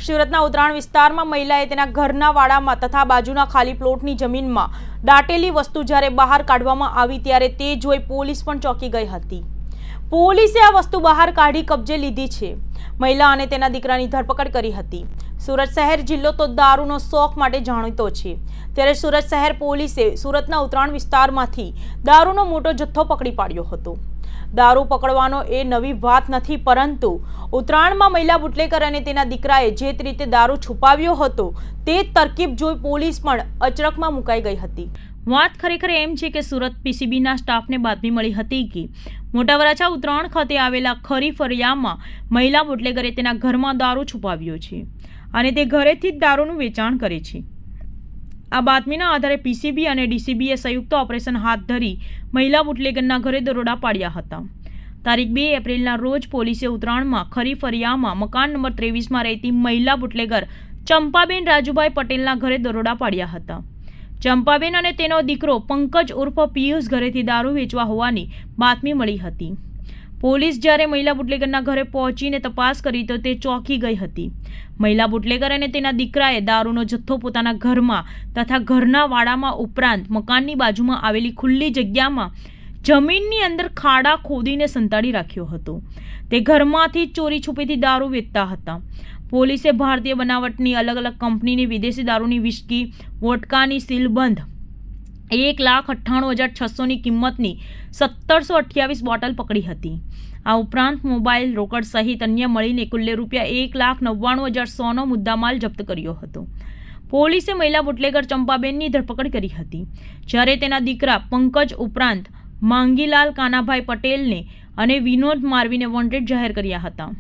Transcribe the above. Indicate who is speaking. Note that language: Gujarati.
Speaker 1: સુરતના ઉત્તરાયણ વિસ્તારમાં મહિલાએ તેના ઘરના વાડામાં તથા બાજુના ખાલી પ્લોટની જમીનમાં દાટેલી વસ્તુ જ્યારે બહાર કાઢવામાં આવી ત્યારે તે જોઈ પોલીસ પણ ચોંકી ગઈ હતી। પોલીસે આ વસ્તુ બહાર કાઢી કબજે લીધી છે। મહિલા અને તેના દીકરાની ધરપકડ કરી હતી। સુરત શહેર જિલ્લો તો દારૂનો શોખ માટે જાણીતો છે, ત્યારે સુરત શહેર પોલીસે સુરતના ઉત્તરાયણ વિસ્તારમાંથી દારૂનો મોટો જથ્થો પકડી પાડ્યો હતો। દારૂ પકડવાનો એ નવી વાત નથી, પરંતુ ઉત્તરાયણમાં મહિલા બુટલેગર અને તેના દીકરાએ જે રીતે દારૂ છુપાવ્યો હતો તે તરકીબ જોઈ પોલીસ પણ અચરકમાં મુકાઈ ગઈ હતી। વાત ખરેખર એમ છે કે સુરત પીસીબીના સ્ટાફને બાતમી મળી હતી કે મોટા વરાછા ઉત્તરાયણ ખાતે આવેલા ખરી ફરિયામાં મહિલા બુટલેગરે તેના ઘરમાં દારૂ છુપાવ્યો છે અને તે ઘરેથી જ દારૂનું વેચાણ કરે છે। આ બાતમીના આધારે પીસીબી અને ડીસીબીએ સંયુક્ત ઓપરેશન હાથ ધરી મહિલા બુટલેગરના ઘરે દરોડા પાડ્યા હતા। તારીખ 2 એપ્રિલના રોજ પોલીસે ઉત્તરાયણમાં ખરી ફરિયામાં મકાન નંબર 23માં રહેતી મહિલા બુટલેગર ચંપાબેન રાજુભાઈ પટેલના ઘરે દરોડા પાડ્યા હતા। ચંપાબેન અને તેનો દીકરો પંકજ ઉર્ફ પિયુષ ઘરેથી દારૂ વેચવા હોવાની બાતમી મળી હતી। પોલીસ જ્યારે મહિલા બુટલેગરના ઘરે પહોંચીને તપાસ કરી તો તે ચોંકી ગઈ હતી। મહિલા બુટલેગર અને તેના દીકરાએ દારૂનો જથ્થો પોતાના ઘરમાં તથા ઘરના વાડામાં ઉપરાંત મકાનની બાજુમાં આવેલી ખુલ્લી જગ્યામાં જમીનની અંદર ખાડા ખોદીને સંતાડી રાખ્યો હતો। તે ઘરમાંથી ચોરી છુપીથી દારૂ વેચતા હતા। પોલીસે ભારતીય બનાવટની અલગ અલગ કંપનીની વિદેશી દારૂની વિસ્કી વોડકાની સીલબંધ 1,98,600ની કિંમતની 1728 બોટલ પકડી હતી। આ ઉપરાંત મોબાઈલ, રોકડ સહિત અન્ય મળીને કુલ્લે રૂપિયા 1,99,100નો મુદ્દામાલ જપ્ત કર્યો હતો। પોલીસે મહિલા બુટલેગર ચંપાબેનની ધરપકડ કરી હતી, જ્યારે તેના દીકરા પંકજ ઉપરાંત માંગીલાલ કાનાભાઈ પટેલને અને વિનોદ મારવીને વોન્ટેડ જાહેર કર્યા હતા।